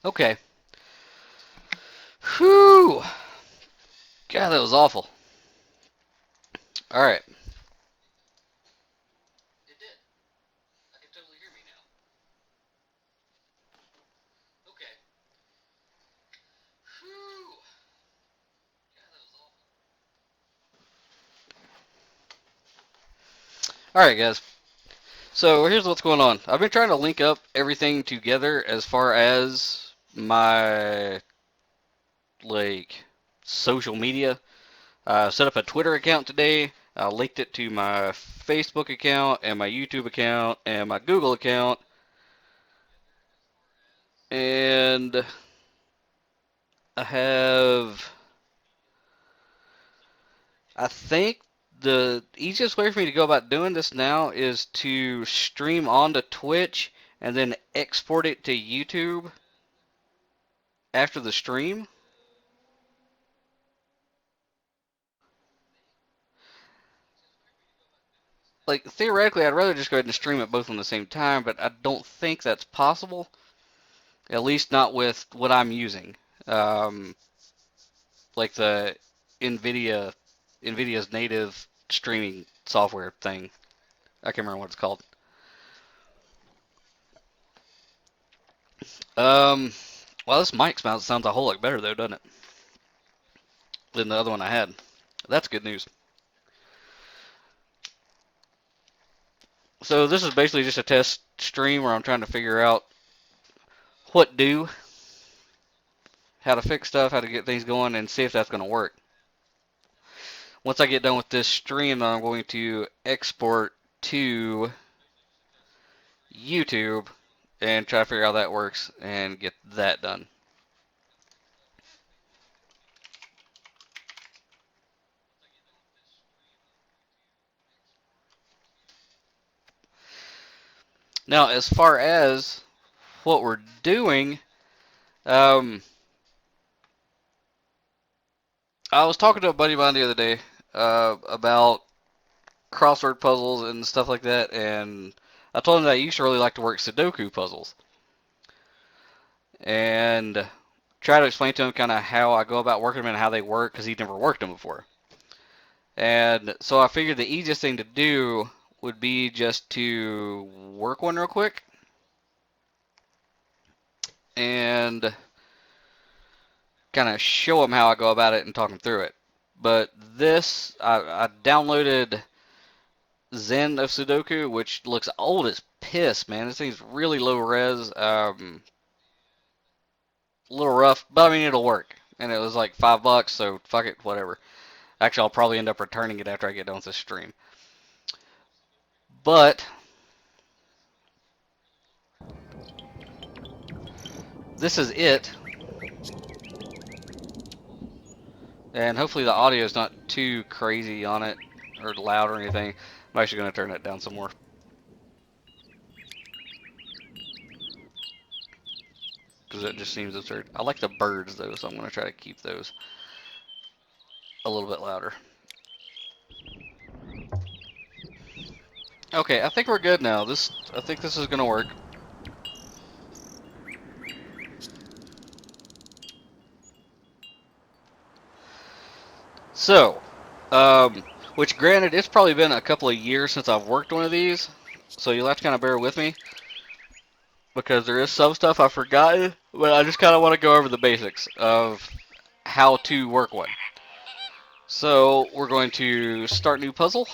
Okay. Whew. God, that was awful. All right. It did. I can totally hear me now. Okay. Whew. God, that was awful. All right, guys. So here's what's going on. I've been trying to link up everything together as far as my like social media. I set up a Twitter account today. I linked it to my Facebook account and my YouTube account and my Google account. And I have, I think the easiest way for me to go about doing this now is to stream onto Twitch and then export it to YouTube after the stream. Like, theoretically, I'd rather just go ahead and stream it both on the same time, but I don't think that's possible. At least not with what I'm using. Um, like the NVIDIA's native streaming software thing. I can't remember what it's called. Um, well, this mic sounds a whole lot better though, doesn't it? Than the other one I had. That's good news. So this is basically just a test stream where I'm trying to figure out what do, how to fix stuff, how to get things going, and see if that's going to work. Once I get done with this stream, I'm going to export to YouTube and try to figure out how that works and get that done. Now, as far as what we're doing, um, I was talking to a buddy of mine the other day about crossword puzzles and stuff like that, and I told him that I used to really like to work Sudoku puzzles, and try to explain to him kind of how I go about working them and how they work because he'd never worked them before. And so I figured the easiest thing to do would be just to work one real quick and kind of show him how I go about it and talk him through it. But this, I downloaded Zen of Sudoku, which looks old as piss, man. This thing's really low res, a little rough, but I mean it'll work. And it was like $5, so fuck it, whatever. Actually, I'll probably end up returning it after I get done with this stream. But this is it, and hopefully the audio is not too crazy on it or loud or anything. I'm actually going to turn it down some more because it just seems absurd. I like the birds though, so I'm going to try to keep those a little bit louder. Okay, I think we're good now. I think this is going to work. So, which granted, it's probably been a couple of years since I've worked one of these, so you'll have to kind of bear with me because there is some stuff I've forgotten, but I just kind of want to go over the basics of how to work one. So, we're going to start new puzzle,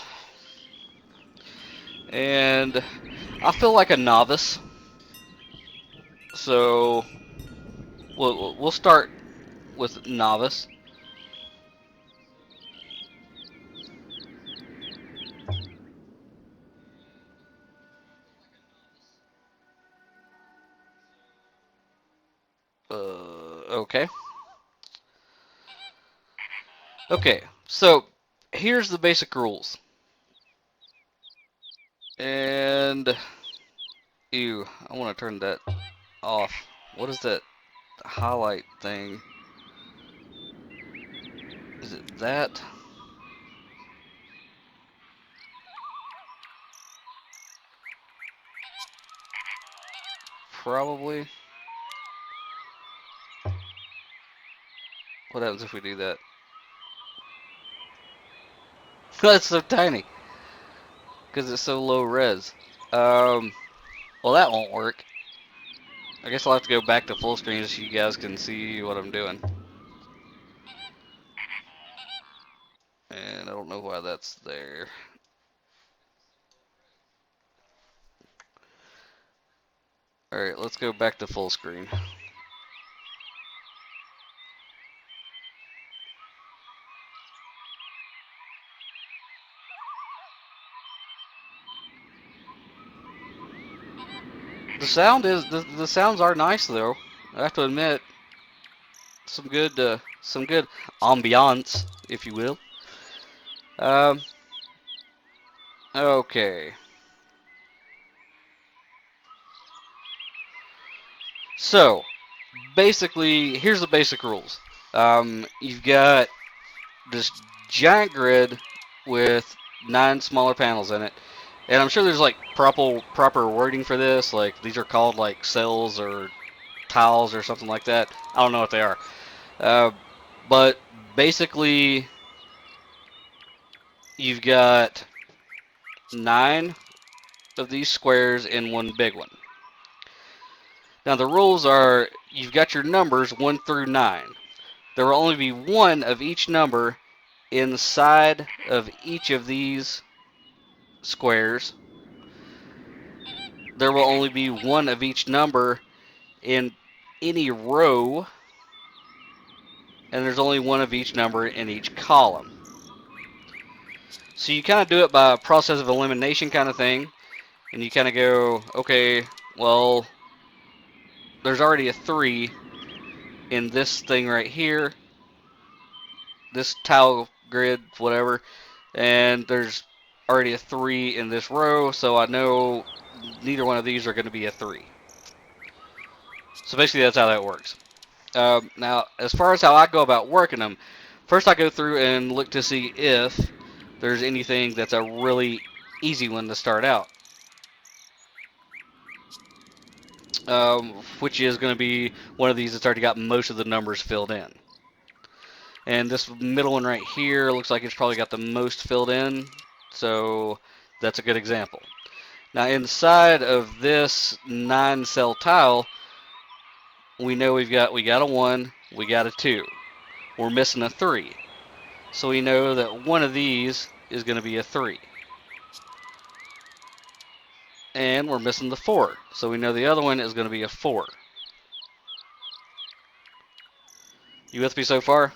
and I feel like a novice, so we'll start with novice. Okay. Okay, so here's the basic rules. And, ew, I want to turn that off. What is that highlight thing? Is it that? Probably. What happens if we do that? That's so tiny. Because it's so low res. Well, that won't work. I guess I'll have to go back to full screen so you guys can see what I'm doing. And I don't know why that's there. Alright, let's go back to full screen. The sounds are nice though. I have to admit, some good ambiance, if you will. Um, okay. So, basically, here's the basic rules. You've got this giant grid with 9 smaller panels in it. And I'm sure there's like proper wording for this, like these are called like cells or tiles or something like that. I don't know what they are. Uh, but basically, you've got 9 of these squares in one big one. Now the rules are you've got your numbers 1 through 9. There will only be one of each number inside of each of these squares. There will only be one of each number in any row, and there's only one of each number in each column. So you kind of do it by a process of elimination kind of thing, and you kind of go, okay, well, there's already a 3 in this thing right here, this tile grid, whatever, and there's already a 3 in this row, so I know neither one of these are going to be a 3. So basically that's how that works. Now, as far as how I go about working them, first I go through and look to see if there's anything that's a really easy one to start out. Which is going to be one of these that's already got most of the numbers filled in. And this middle one right here looks like it's probably got the most filled in, so that's a good example. Now inside of this 9-cell tile, we know we got a 1, we got a 2. We're missing a 3. So we know that one of these is going to be a 3. And we're missing the 4. So we know the other one is going to be a 4. You with me so far?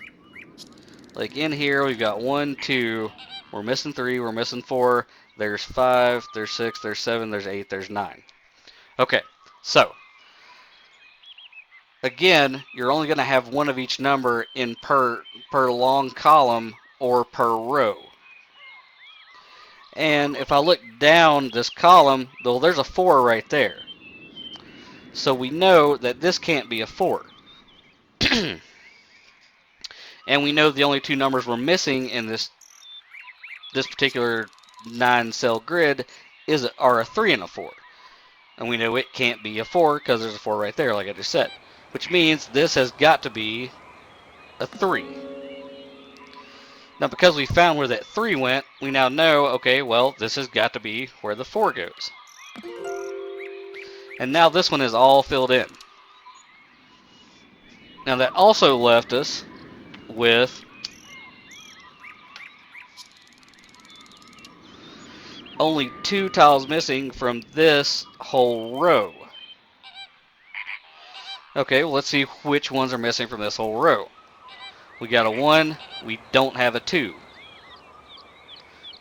Like in here, we've got 1, 2. We're missing 3. We're missing 4. There's 5. There's 6. There's 7. There's 8. There's 9. Okay, so again, you're only going to have one of each number in per long column or per row. And if I look down this column, well, there's a 4 right there. So we know that this can't be a 4. And we know the only 2 numbers we're missing in this particular 9-cell grid are a 3 and a 4. And we know it can't be a 4 because there's a 4 right there, like I just said. Which means this has got to be a 3. Now, because we found where that 3 went, we now know, okay, well, this has got to be where the 4 goes. And now this one is all filled in. Now, that also left us with only 2 tiles missing from this whole row. Okay, well, let's see which ones are missing from this whole row. We got a 1, we don't have a 2.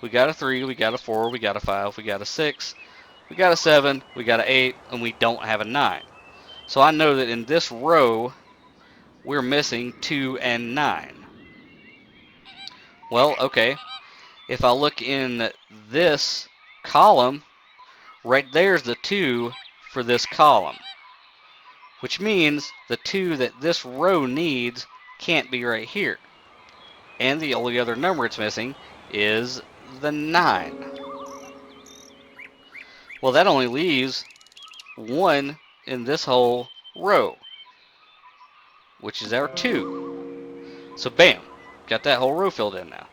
We got a 3, we got a 4, we got a 5, we got a 6, we got a 7, we got an 8, and we don't have a 9. So I know that in this row, we're missing 2 and 9. Well, okay, if I look in this column, right there's the 2 for this column. Which means the 2 that this row needs can't be right here. And the only other number it's missing is the 9. Well, that only leaves 1 in this whole row, which is our 2. So bam, got that whole row filled in now.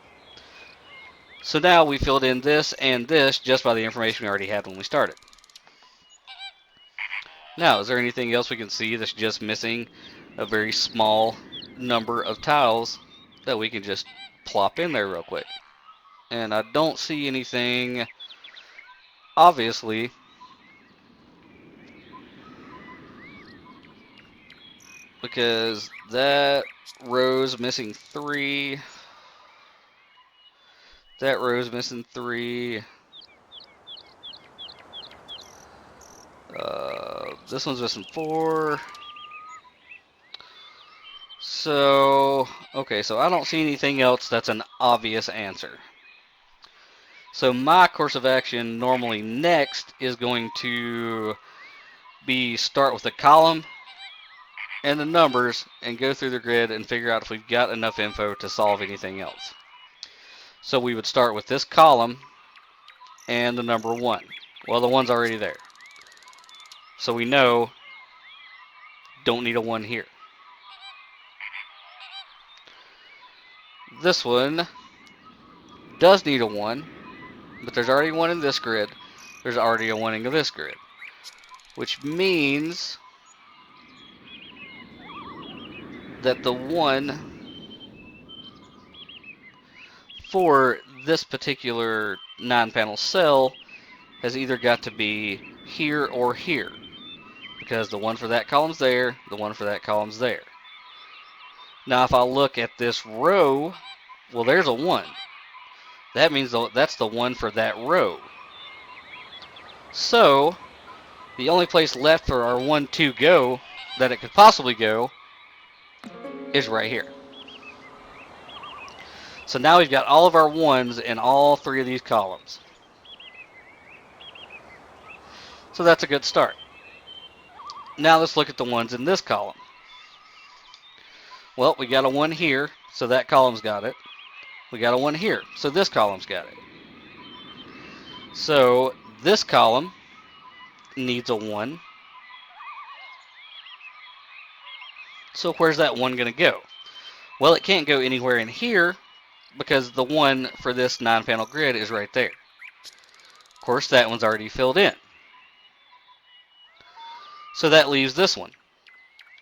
So now we filled in this and this just by the information we already had when we started. Now, is there anything else we can see that's just missing a very small number of tiles that we can just plop in there real quick? And I don't see anything, obviously, because that row's missing 3. That row's missing 3. This one's missing 4. So, okay, so I don't see anything else that's an obvious answer. So my course of action normally next is going to be start with a column and the numbers and go through the grid and figure out if we've got enough info to solve anything else. So we would start with this column and the number 1. Well, the 1's already there. So we know don't need a 1 here. This one does need a 1, but there's already 1 in this grid. There's already a 1 in this grid, which means that the 1 for this particular 9-panel cell has either got to be here or here, because the 1 for that column's there, the 1 for that column's there. Now if I look at this row, well, there's a 1. That means that's the 1 for that row. So the only place left for our 1 to go that it could possibly go is right here. So now we've got all of our 1s in all 3 of these columns. So that's a good start. Now let's look at the 1s in this column. Well, we got a 1 here, so that column's got it. We got a 1 here, so this column's got it. So this column needs a 1. So where's that 1 going to go? Well, it can't go anywhere in here because the 1 for this 9-panel grid is right there. Of course, that one's already filled in. So that leaves this one.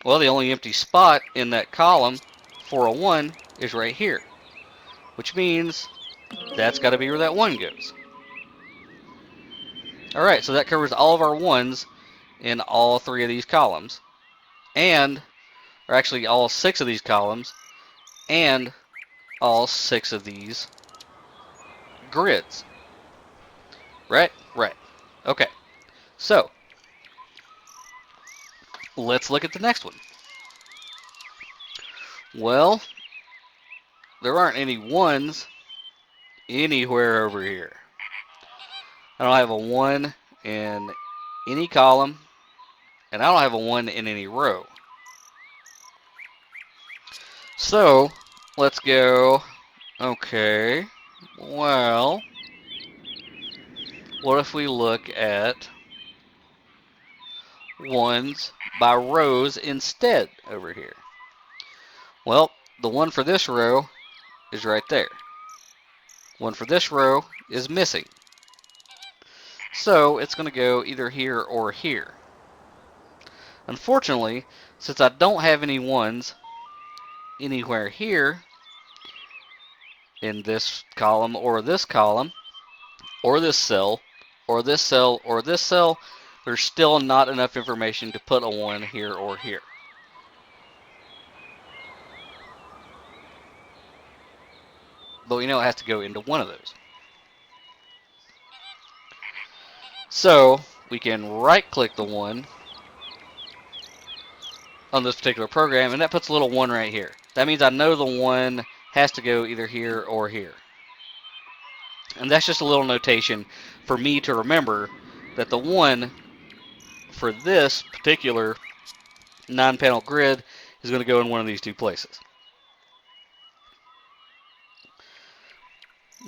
Well, the only empty spot in that column for a 1 is right here, which means that's got to be where that 1 goes. Alright, so that covers all of our 1s in all 3 of these columns, or actually all 6 of these columns, and all 6 of these grids. Right? Right. Okay. So, let's look at the next one. Well, there aren't any 1s anywhere over here. I don't have a 1 in any column, and I don't have a 1 in any row. So, let's go, okay, well, what if we look at 1s by rows instead over here? Well, the 1 for this row is right there. 1 for this row is missing. So it's going to go either here or here. Unfortunately, since I don't have any 1s anywhere here in this column or this column or this cell or this cell or this cell, there's still not enough information to put a 1 here or here. But we know it has to go into one of those. So we can right click the 1 on this particular program, and that puts a little 1 right here. That means I know the 1 has to go either here or here. And that's just a little notation for me to remember that the 1 for this particular 9-panel grid is going to go in one of these 2 places.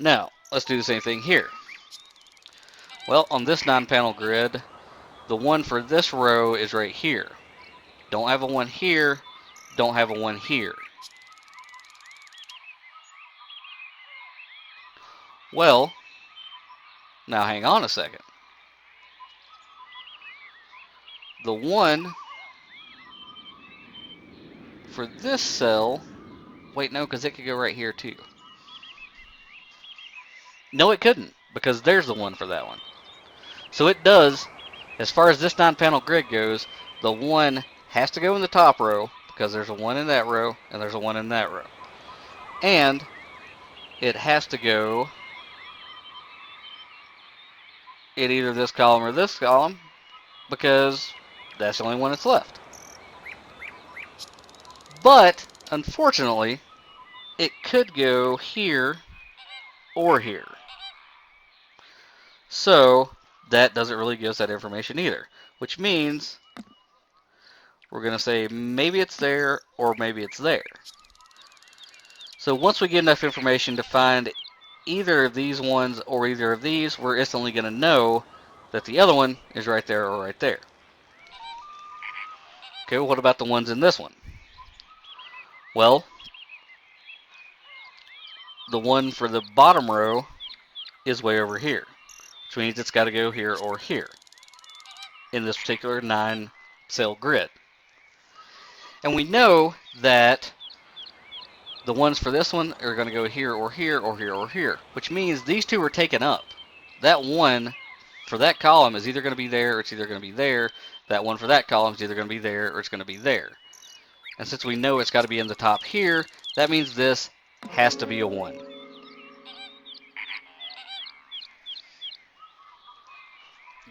Now, let's do the same thing here. Well, on this 9-panel grid, the 1 for this row is right here. Don't have a 1 here, don't have a 1 here. Well, now hang on a second. The 1 for this cell, wait, no, because it could go right here too. No, it couldn't, because there's the 1 for that one. So it does, as far as this 9-panel grid goes, the 1 has to go in the top row, because there's a 1 in that row, and there's a 1 in that row. And it has to go in either this column or this column, because that's the only one that's left. But, unfortunately, it could go here or here. So, that doesn't really give us that information either, which means we're going to say maybe it's there or maybe it's there. So once we get enough information to find either of these ones or either of these, we're instantly going to know that the other one is right there or right there. Okay, well, what about the ones in this one? Well, the one for the bottom row is way over here, which means it's got to go here or here in this particular 9-cell grid. And we know that the ones for this one are going to go here or here or here or here, which means these two are taken up. That 1 for that column is either going to be there or it's either going to be there. That 1 for that column is either going to be there or it's going to be there. And since we know it's got to be in the top here, that means this has to be a 1.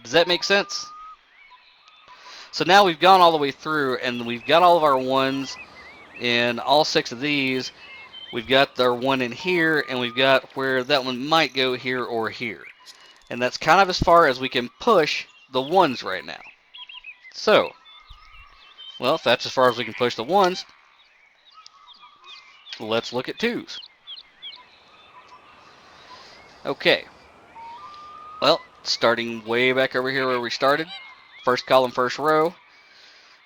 Does that make sense? So now we've gone all the way through and we've got all of our 1s in all 6 of these. We've got our 1 in here, and we've got where that one might go here or here. And that's kind of as far as we can push the 1s right now. So, well, if that's as far as we can push the 1s, let's look at 2s. Okay. Well, starting way back over here where we started, first column, first row.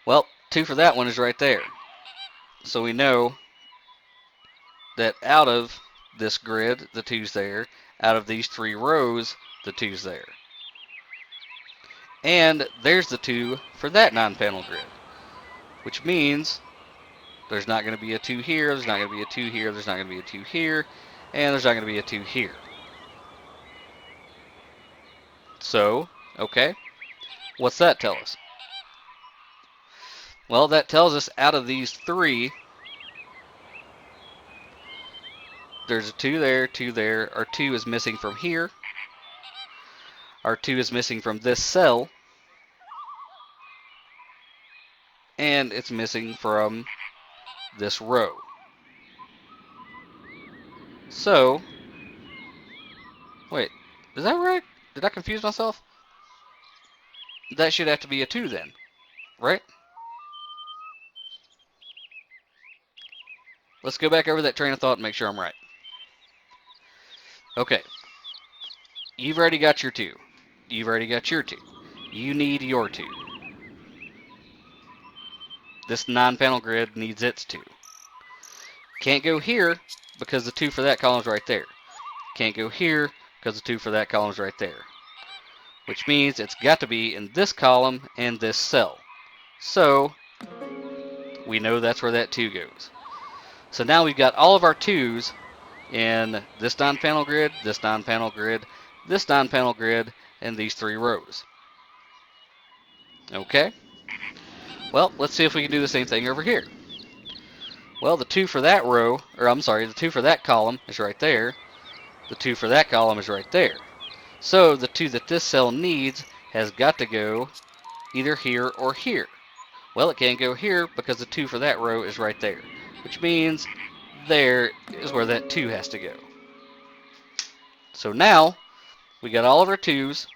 Well, 2 for that one is right there. So we know that out of this grid, the 2's there. Out of these 3 rows, the 2's there. And there's the 2 for that 9-panel grid, which means there's not going to be a 2 here, there's not going to be a 2 here, there's not going to be a 2 here, and there's not going to be a 2 here. So, okay, what's that tell us? Well, that tells us out of these 3, there's a 2 there, 2 there. Our 2 is missing from here. Our 2 is missing from this cell. And it's missing from this row. So, wait, is that right? Did I confuse myself? That should have to be a 2 then, right? Let's go back over that train of thought and make sure I'm right. Okay. You've already got your 2. You've already got your 2. You need your 2. This 9-panel grid needs its 2. Can't go here because the 2 for that column is right there. Can't go here because the 2 for that column is right there. Which means it's got to be in this column and this cell. So, we know that's where that 2 goes. So now we've got all of our 2's in this 9-panel grid, this 9-panel grid, this 9-panel grid, and these 3 rows. Okay? Well, let's see if we can do the same thing over here. Well, the 2 for that row, or I'm sorry, the 2 for that column is right there. The 2 for that column is right there. So the 2 that this cell needs has got to go either here or here. Well, it can't go here because the 2 for that row is right there, which means there is where that 2 has to go. So now we got all of our 2's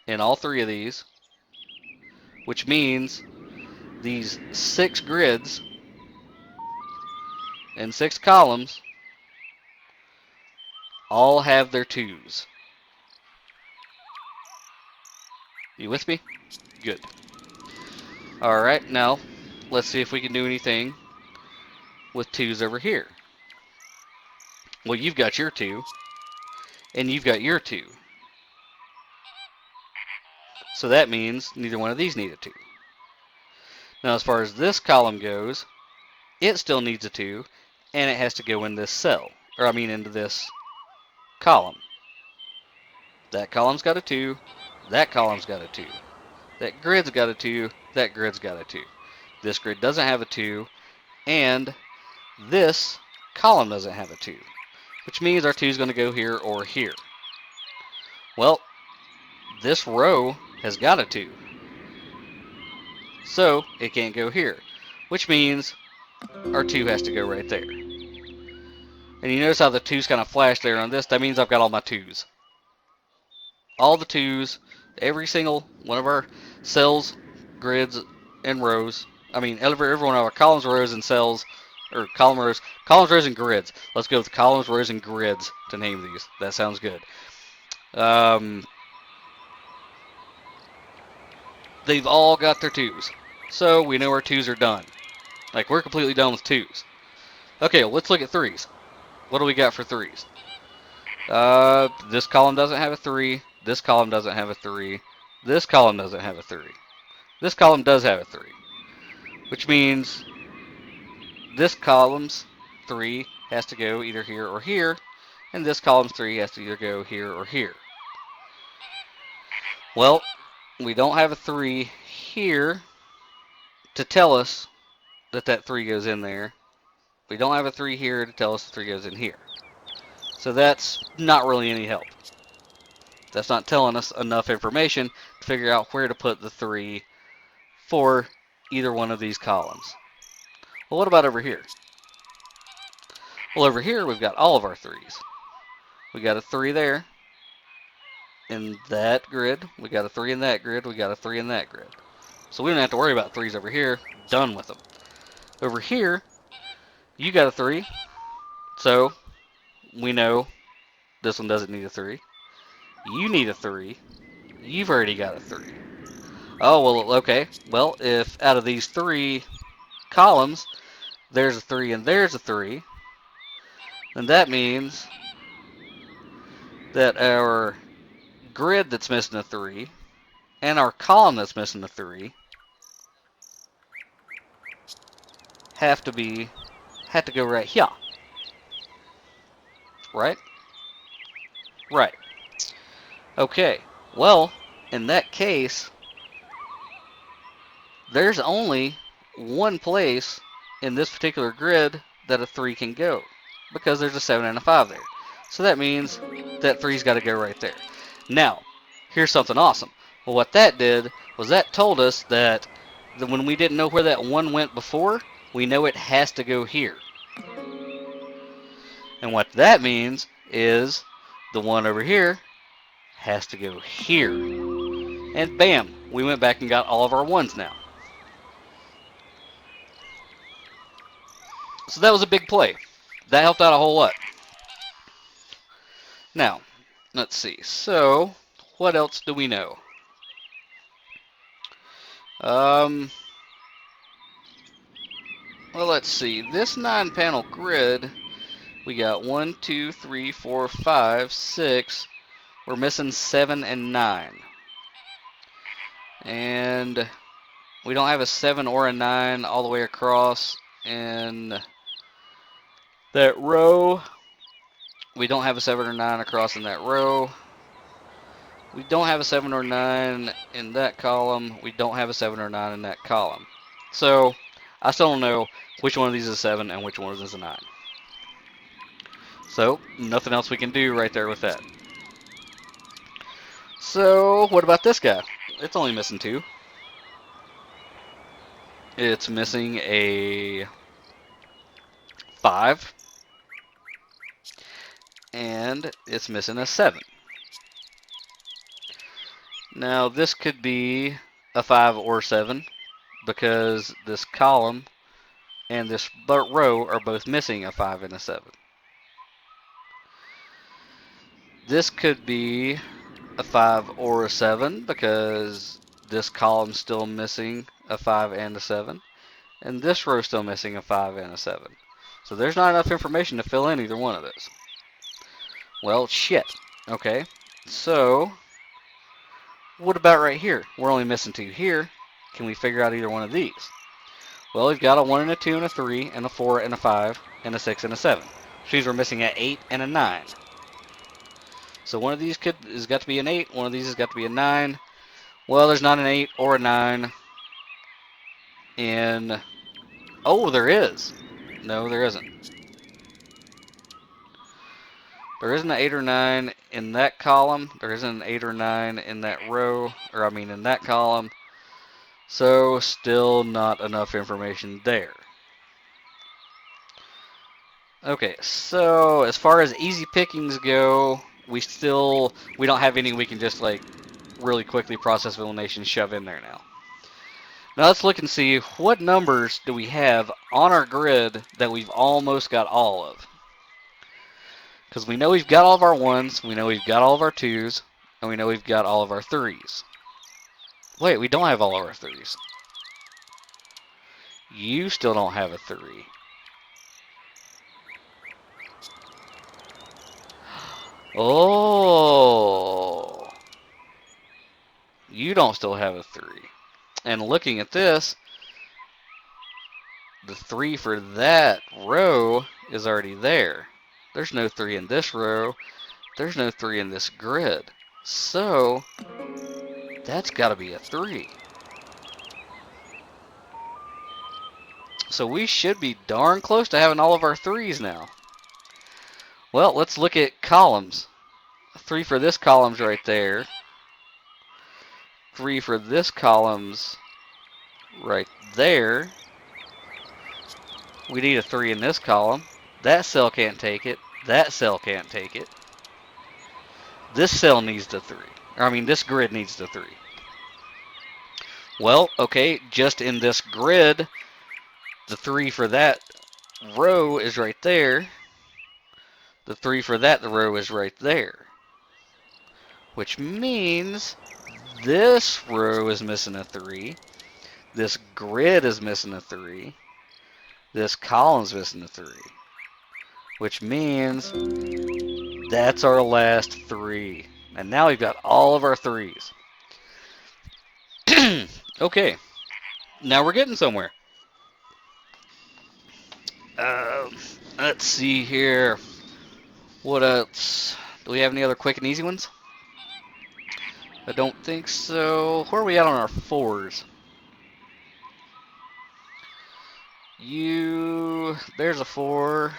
in all 3 of these, which means these 6 grids and 6 columns all have their 2's. You with me? Good. Alright, now let's see if we can do anything with 2's over here. Well, you've got your 2. and you've got your 2. So that means neither one of these need a 2. Now as far as this column goes, it still needs a 2, and it has to go in this cell, or I mean into this column. That column's got a 2, that column's got a 2. That grid's got a 2, that grid's got a 2. This grid doesn't have a 2, and this column doesn't have a 2, which means our 2 is going to go here or here. Well, this row has got a 2, so it can't go here, which means our 2 has to go right there. And you notice how the 2's kind of flash there on this? That means I've got all my 2's. All the 2's, every single one of our cells, grids, and rows. I mean, every one of our columns, rows, and cells, or columns, rows, and grids. Let's go with columns, rows, and grids to name these. That sounds good. They've all got their 2's. So we know our 2's are done. Like, we're completely done with 2's. Okay, well, let's look at 3's. What do we got for 3's? This column doesn't have a 3. This column doesn't have a 3. This column doesn't have a 3. This column does have a 3. Which means this column's 3 has to go either here or here, and this column's 3 has to either go here or here. Well, we don't have a 3 here to tell us that that 3 goes in there. We don't have a 3 here to tell us the 3 goes in here. So that's not really any help. That's not telling us enough information to figure out where to put the 3 for either one of these columns. Well, what about over here? Well, over here we've got all of our 3's. We got a 3 there in that grid. We got a 3 in that grid. We got a 3 in that grid. So we don't have to worry about 3's over here. Done with them. Over here, you got a 3. So we know this one doesn't need a 3. You need a 3. You've already got a 3. Oh, well, okay. Well, if out of these 3 columns, there's a 3 and there's a 3, then that means that our grid that's missing a 3 and our column that's missing a 3 have to go right here. Right? Right. Okay. Well, in that case, there's only one place in this particular grid that a 3 can go, because there's a 7 and a 5 there. So that means that 3's got to go right there. Now, here's something awesome. Well, what that did was that told us that when we didn't know where that 1 went before, we know it has to go here. And what that means is the 1 over here has to go here. And bam, we went back and got all of our 1's now. So that was a big play. That helped out a whole lot. Now, let's see. So, what else do we know? Well, let's see. This 9-panel grid, we got 1, 2, 3, 4, 5, 6. We're missing 7 and 9. And we don't have a 7 or a 9 all the way across in that row. We don't have a 7 or 9 across in that row. We don't have a 7 or 9 in that column. We don't have a 7 or 9 in that column. So, I still don't know which one of these is a 7 and which one is a 9. So, nothing else we can do right there with that. So, what about this guy? It's only missing 2. It's missing a 5. And it's missing a 7. Now, this could be a 5 or 7, because this column and this row are both missing a 5 and a 7. This could be a 5 or a 7, because this column's still missing a 5 and a 7, and this row's still missing a 5 and a 7. So there's not enough information to fill in either one of those. Well, shit. Okay, so what about right here? We're only missing 2 here. Can we figure out either one of these? Well, we've got a 1 and a 2 and a 3 and a 4 and a 5 and a 6 and a 7. Which means we're missing an 8 and a 9. So one of these has got to be an 8. One of these has got to be a 9. Well, there's not an 8 or a 9 in... Oh, there is. No, there isn't. There isn't an 8 or 9 in that column. There isn't an 8 or 9 in that row. Or, I mean, in that column. So, still not enough information there. Okay, so as far as easy pickings go, we don't have any we can just like really quickly process elimination shove in there now. Now let's look and see what numbers do we have on our grid that we've almost got all of. Because we know we've got all of our 1s, we know we've got all of our 2s, and we know we've got all of our 3s. Wait, we don't have all of our 3s. You still don't have a 3. Oh, you don't still have a 3. And looking at this, the 3 for that row is already there. There's no 3 in this row. There's no 3 in this grid. So, that's got to be a 3. So we should be darn close to having all of our 3s now. Well, let's look at columns. 3 for this column's right there. 3 for this column's right there. We need a 3 in this column. That cell can't take it. That cell can't take it. This cell needs the 3. I mean, this grid needs the 3. Well, okay, just in this grid, the 3 for that row is right there. The 3 for that row is right there. Which means this row is missing a 3. This grid is missing a 3. This column's missing a 3. Which means that's our last 3. And now we've got all of our 3s. Okay, now we're getting somewhere. Let's see here. What else? Do we have any other quick and easy ones? I don't think so. Where are we at on our 4s? There's a 4.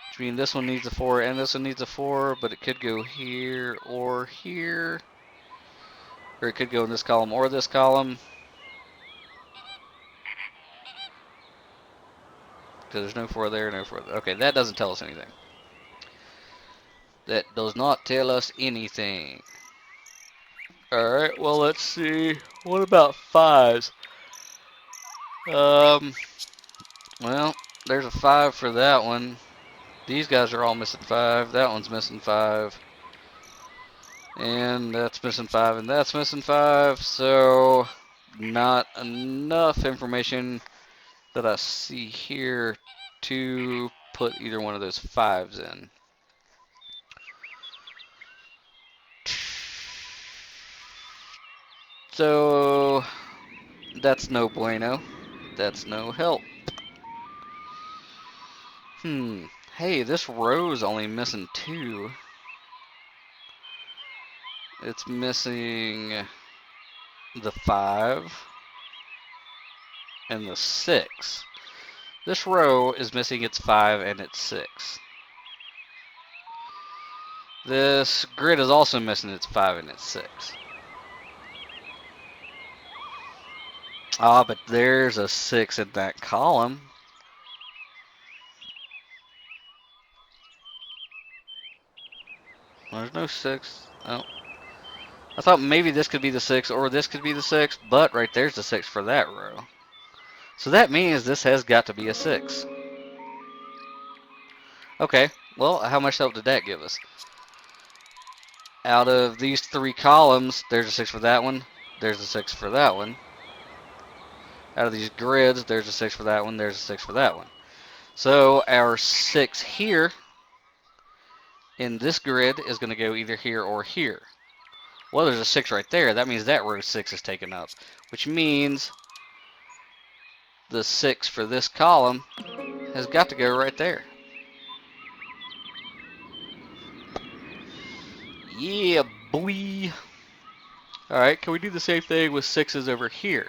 Which means this one needs a 4 and this one needs a 4, but it could go here or here. Or it could go in this column or this column. Because there's no 4 there, no 4 there. Okay, that doesn't tell us anything. That does not tell us anything. Alright, well let's see. What about 5s? Well, there's a 5 for that one. These guys are all missing 5. That one's missing 5. And that's missing 5, and that's missing 5. So, not enough information that I see here to put either one of those 5s in. So, that's no bueno. That's no help. Hey, this row's only missing 2. It's missing the 5 and the 6. This row is missing its 5 and its 6. This grid is also missing its 5 and its 6. Ah, but there's a 6 in that column. There's no 6. Oh. I thought maybe this could be the 6 or this could be the 6, but right there's the 6 for that row. So that means this has got to be a 6. Okay, well, how much help did that give us? Out of these 3 columns, there's a 6 for that one, there's a 6 for that one. Out of these grids, there's a 6 for that one, there's a 6 for that one. So our 6 here in this grid is going to go either here or here. Well, there's a 6 right there. That means that row 6 is taken up, which means the 6 for this column has got to go right there. Yeah, boy. Alright, can we do the same thing with 6s over here?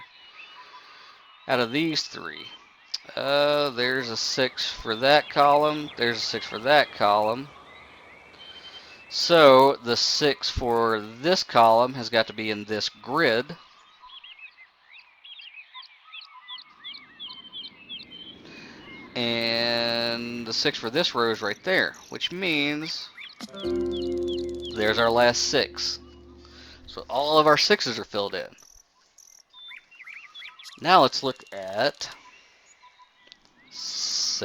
Out of these 3, there's a 6 for that column, there's a 6 for that column. So the 6 for this column has got to be in this grid. And the 6 for this row is right there, which means there's our last 6. So all of our 6s are filled in. Now let's look at 7s.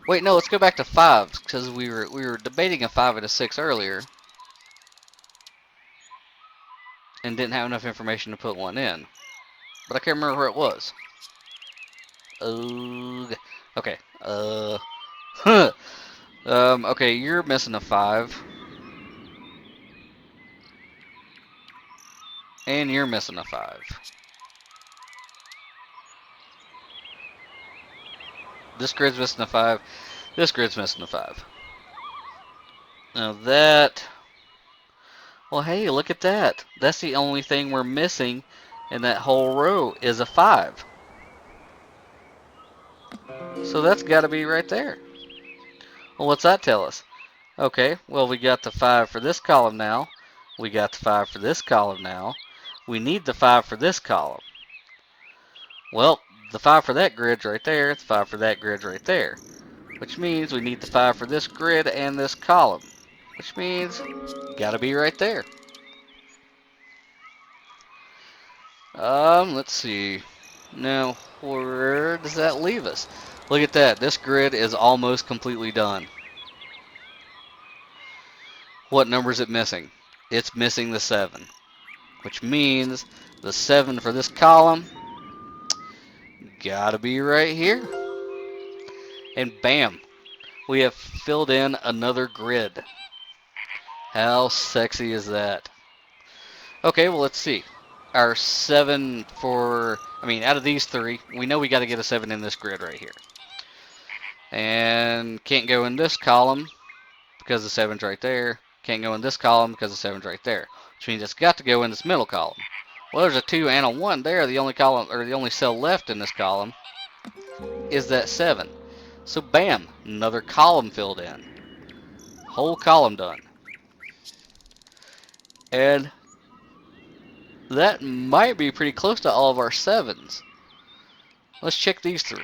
Wait, no, let's go back to 5s because we were debating a 5 and a 6 earlier and didn't have enough information to put one in. But I can't remember where it was. Okay. Okay, you're missing a 5. And you're missing a 5. This grid's missing a 5. This grid's missing a 5. Now that... Well, hey, look at that. That's the only thing we're missing in that whole row is a 5. So that's got to be right there. Well, what's that tell us? Okay, well, we got the 5 for this column now. We got the 5 for this column now. We need the 5 for this column. Well, the 5 for that grid's right there. The 5 for that grid's right there. Which means we need the 5 for this grid and this column. Which means, gotta be right there. Let's see. Now, where does that leave us? Look at that. This grid is almost completely done. What number is it missing? It's missing the 7. Which means the 7 for this column gotta be right here. And bam, we have filled in another grid. How sexy is that? Okay, well, let's see. Our 7 for, out of these 3, we know we got to get a 7 in this grid right here. And can't go in this column because the 7's right there. Can't go in this column because the 7's right there. Which means it's got to go in this middle column. Well, there's a 2 and a 1 there. The only column, or the only cell left in this column is that 7. So bam, another column filled in. Whole column done. And that might be pretty close to all of our 7s. Let's check these 3.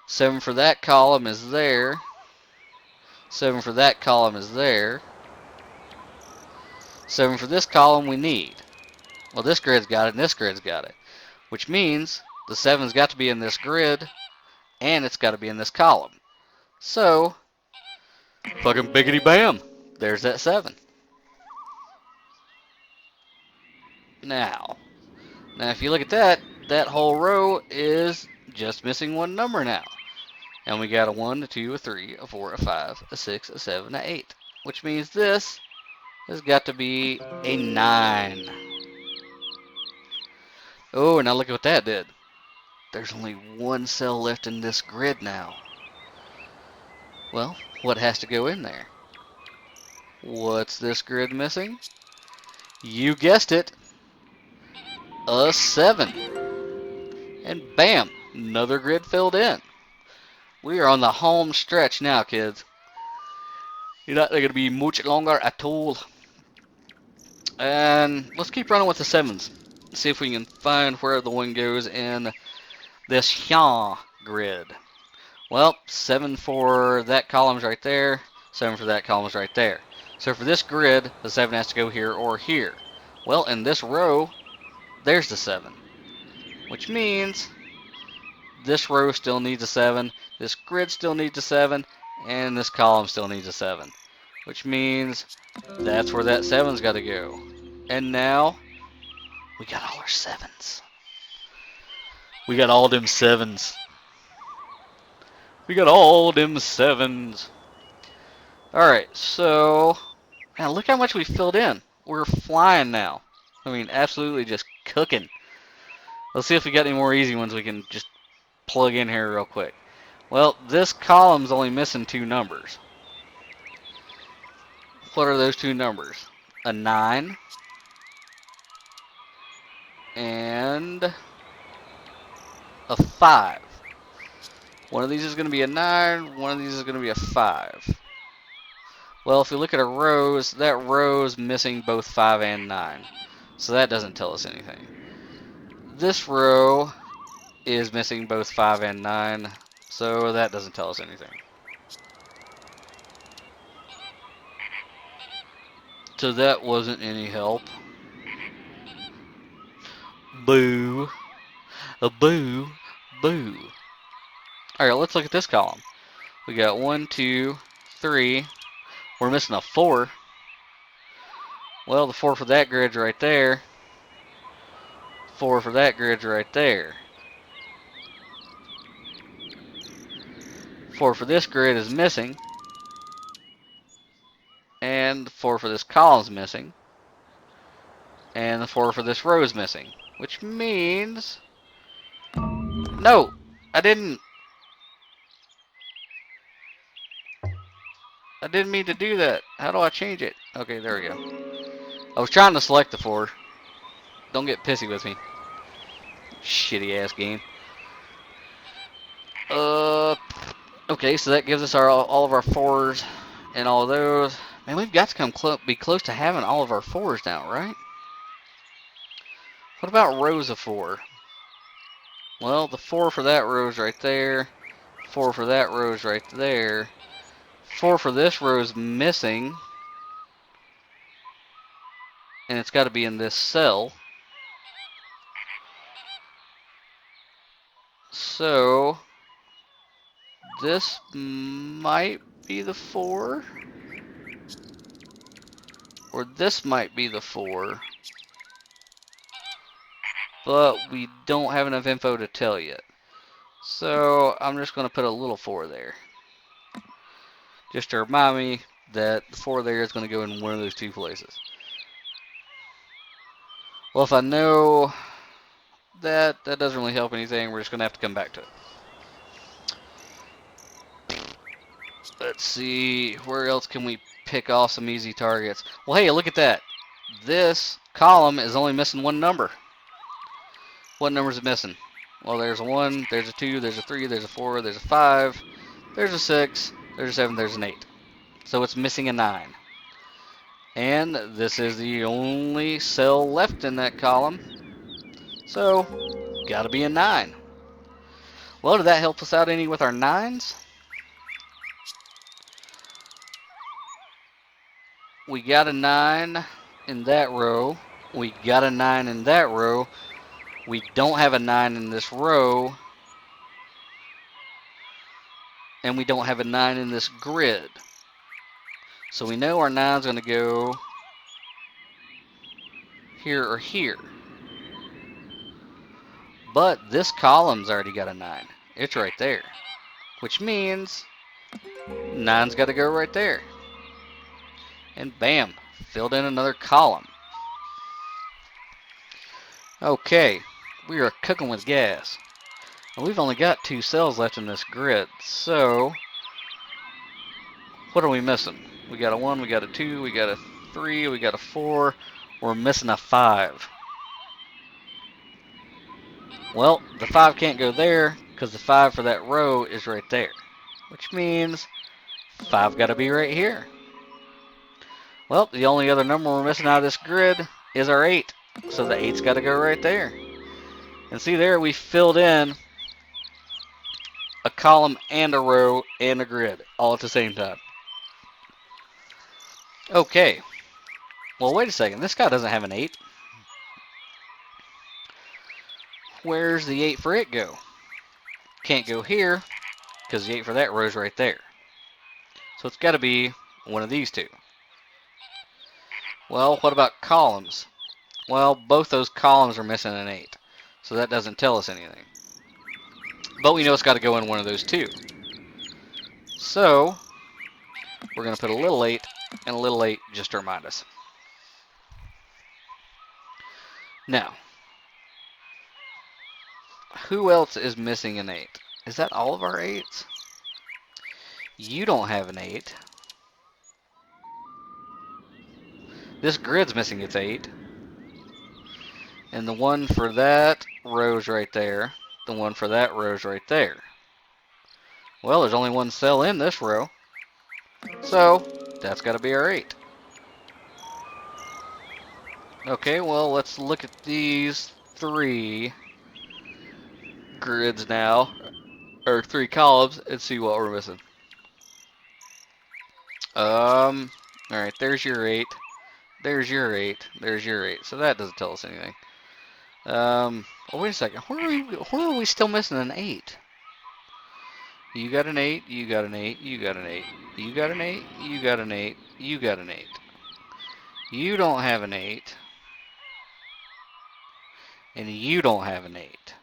7 for that column is there. 7 for that column is there. 7 for this column we need. Well, this grid's got it and this grid's got it. Which means the 7's got to be in this grid and it's got to be in this column. So, fucking biggity bam, there's that 7. Now if you look at that, that whole row is just missing one number now. And we got a 1, a 2, a 3, a 4, a 5, a 6, a 7, a 8. Which means this has got to be a 9. Oh, now look at what that did. There's only one cell left in this grid now. Well, what has to go in there? What's this grid missing? You guessed it. A 7. And bam, another grid filled in. We are on the home stretch now, kids. You're not going to be much longer at all. And let's keep running with the 7s. See if we can find where the one goes in this here grid. Well, 7 for that column's right there. 7 for that column's right there. So for this grid, the 7 has to go here or here. Well, in this row, there's the 7. Which means this row still needs a 7, this grid still needs a 7, and this column still needs a 7. Which means that's where that 7's got to go. And now, we got all our 7s. We got all them 7s. We got all them 7s. Alright, so... Man, look how much we filled in. We're flying now. I mean, absolutely just cooking. Let's see if we got any more easy ones we can just plug in here real quick. Well, this column's only missing 2 numbers. What are those 2 numbers? A 9 and a 5. One of these is going to be a 9, one of these is going to be a 5. Well, if you look at our rows, that row's missing both 5 and 9. So that doesn't tell us anything. This row is missing both 5 and 9, so that doesn't tell us anything. So that wasn't any help. Boo. A boo. Boo. Alright, let's look at this column. We got 1, 2, 3. We're missing a 4. Well, the 4 for that grid's right there. 4 for that grid's right there. 4 for this grid is missing. And the 4 for this column's missing. And the 4 for this row is missing. Which means... No! I didn't mean to do that. How do I change it? Okay, there we go. I was trying to select the 4. Don't get pissy with me. Shitty ass game. Okay, so that gives us all of our 4s and all of those. Man, we've got to be close to having all of our 4s now, right? What about rows of 4? Well, the 4 for that row is right there. 4 for that row is right there. 4 for this row is missing. And it's got to be in this cell. So, this might be the 4. Or this might be the 4. But we don't have enough info to tell yet. So, I'm just going to put a little 4 there. Just to remind me that the 4 there is going to go in one of those 2 places. Well, if I know that doesn't really help anything, we're just going to have to come back to it. Let's see, where else can we pick off some easy targets? Well, hey, look at that. This column is only missing 1 number. What number is it missing? Well, there's a 1, there's a 2, there's a 3, there's a 4, there's a 5, there's a 6, there's a 7, there's an 8. So it's missing a 9. And this is the only cell left in that column. So, gotta be a 9. Well, did that help us out any with our 9s? We got a 9 in that row. We got a 9 in that row. We don't have a 9 in this row. And we don't have a 9 in this grid. So we know our 9 is going to go here or here. But this column's already got a 9. It's right there. Which means 9's got to go right there. And bam, filled in another column. Okay, we are cooking with gas. And we've only got 2 cells left in this grid. So, what are we missing? We got a 1, we got a 2, we got a 3, we got a 4. We're missing a 5. Well, the 5 can't go there because the 5 for that row is right there. Which means 5 got to be right here. Well, the only other number we're missing out of this grid is our 8. So the 8's got to go right there. And see there, we filled in a column and a row and a grid all at the same time. Okay. Well, wait a second. This guy doesn't have an 8. Where's the 8 for it go? Can't go here because the 8 for that row is right there. So it's got to be one of these 2. Well, what about columns? Well, both those columns are missing an 8. So that doesn't tell us anything. But we know it's got to go in one of those 2. So, we're going to put a little 8 and a little 8 just to remind us. Now, who else is missing an 8? Is that all of our 8s? You don't have an 8. This grid's missing its 8. And the one for that row's right there. The one for that row's right there. Well, there's only one cell in this row. So, that's got to be our 8. Okay, well, let's look at these 3 grids now. Or 3 columns and see what we're missing. Alright, there's your 8. There's your 8. There's your 8. So that doesn't tell us anything. Oh, wait a second. Where are we still missing an 8? You got an 8, you got an 8, you got an 8. You got an 8, you got an 8, you got an 8. You don't have an 8. And you don't have an 8.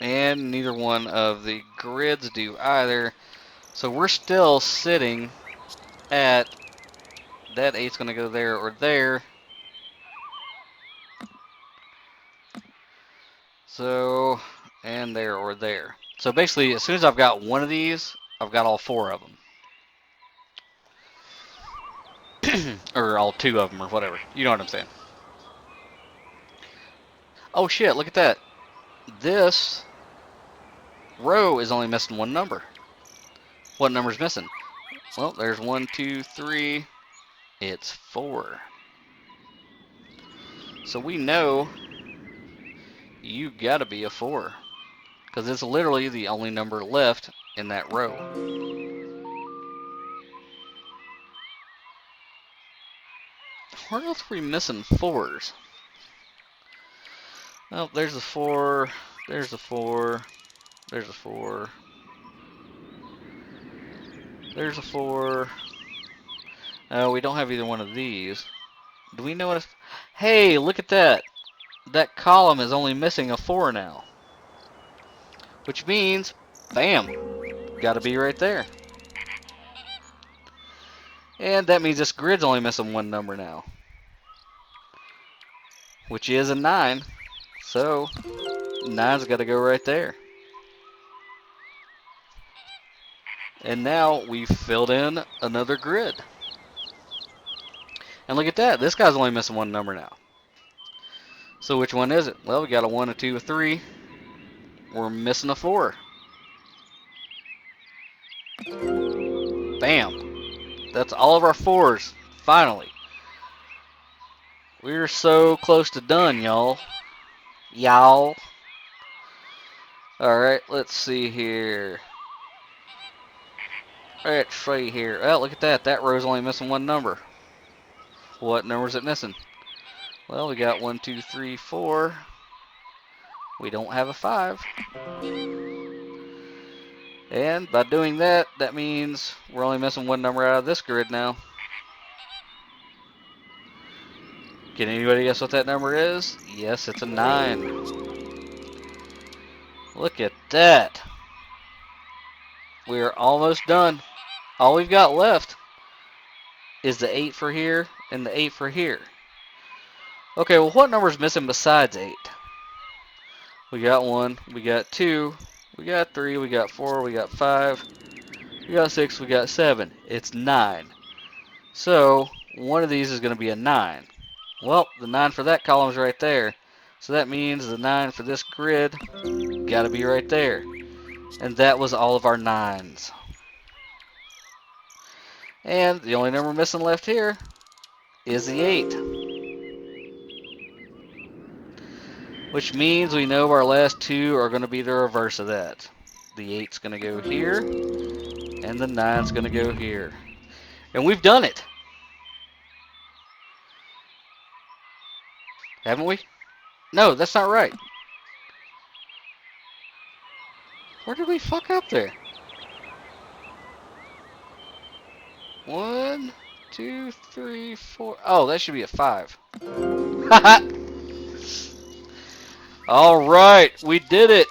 And neither one of the grids do either. So we're still sitting at that 8's going to go there or there. So, and there or there. So basically, as soon as I've got one of these, I've got all 4 of them. Or all 2 of them, or whatever. You know what I'm saying. Oh shit, look at that. This row is only missing one number. What number's missing? Well, there's 1, 2, 3. It's 4. So we know you gotta be a 4. Because it's literally the only number left in that row. Where else are we missing 4s? Oh, there's a 4. There's a 4. There's a 4. There's a 4. Oh, we don't have either one of these. Do we know what if... Hey, look at that. That column is only missing a 4 now. Which means, bam, gotta be right there. And that means this grid's only missing one number now. Which is a 9. So, 9's gotta go right there. And now we've filled in another grid. And look at that, this guy's only missing one number now. So which one is it? Well, we got a 1, a 2, a 3. We're missing a 4. Bam. That's all of our 4s. Finally. We're so close to done, y'all. Y'all. Alright, let's see here. Let's see here. Oh, look at that. That row's only missing one number. What number is it missing? Well, we got 1, 2, 3, 4. We don't have a 5. And by doing that, that means we're only missing one number out of this grid now. Can anybody guess what that number is? Yes, it's a 9. Look at that. We're almost done. All we've got left is the 8 for here and the 8 for here. Okay, well, what number is missing besides 8? We got 1, we got 2, we got 3, we got 4, we got 5, we got 6, we got 7. It's 9. So, one of these is going to be a 9. Well, the 9 for that column is right there. So that means the 9 for this grid got to be right there. And that was all of our 9s. And the only number missing left here is the 8. Which means we know our last 2 are going to be the reverse of that. The 8's going to go here, and the 9's going to go here. And we've done it! Haven't we? No, that's not right. Where did we fuck up there? 1, 2, 3, 4. Oh, that should be a 5. Haha! Alright, we did it!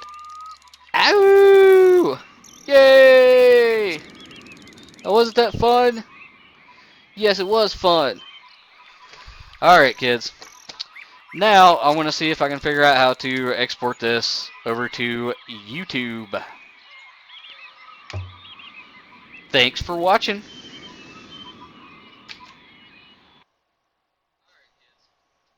Ow! Yay! Oh, wasn't that fun? Yes, it was fun. Alright, kids. Now, I want to see if I can figure out how to export this over to YouTube. Thanks for watching.